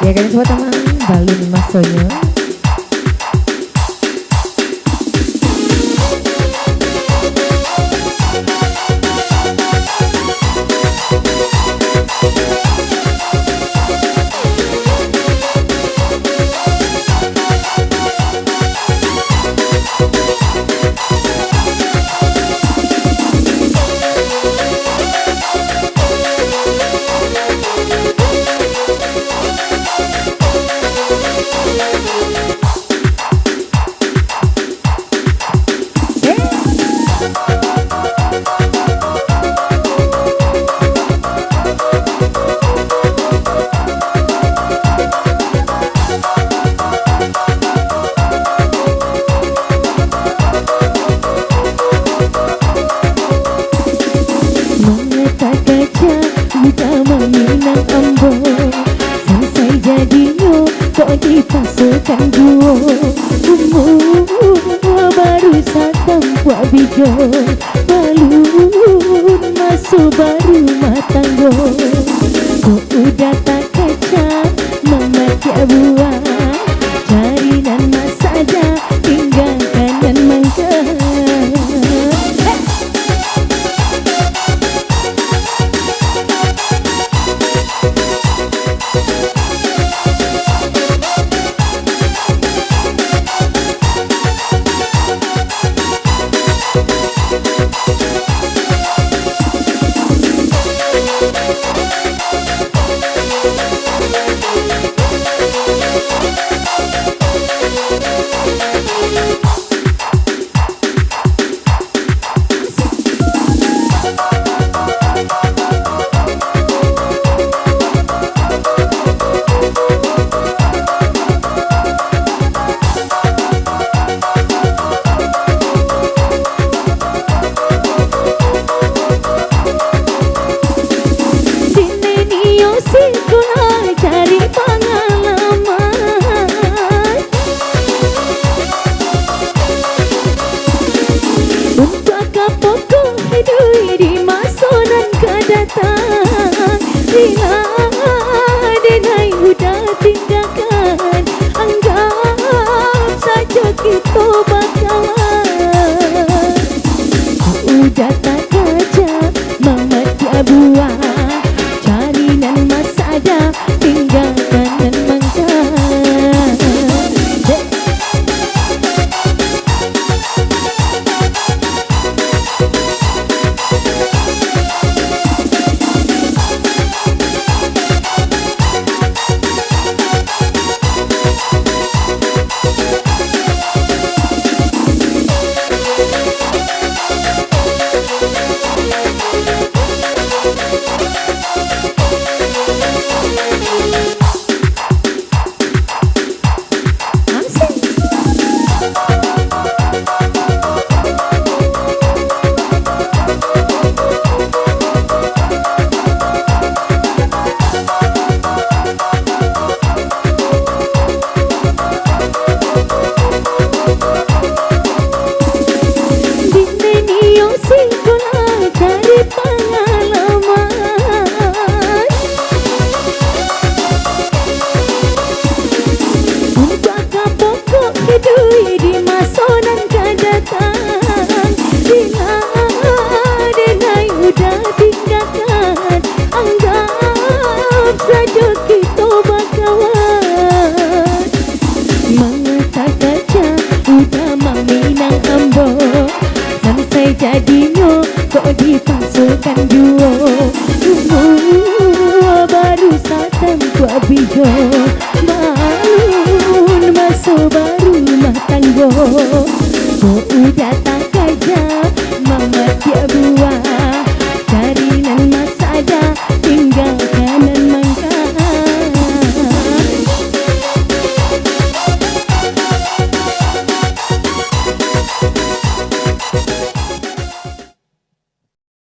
Ya kan sobat teman, balun masonya. Selesai jadinya kok dipasukan duo. Baru satam kuat bijo, balun masuk baru matanggo. Kok udah tak kaca memati buah, jarinan mas aja tinggalkan yang mangga. Cari pengalaman untuk kapokku hidup di masa dan kedatang. Bila denai udah tinggalkan, anggap saja kita bakalan. Udah tak kaca memati buah, jalinan mas ada tinggalkan dan mangga. Di masa dan kedatang, bila denai udah tinggalkan, anggap saja kita bakawan. Mata kaca udah meminang ambo, selesai jadinya kok dipasukan duo. Baru satam kuat bijo, balun masuk baru matanggo. Kok udah tak kaja memati buah,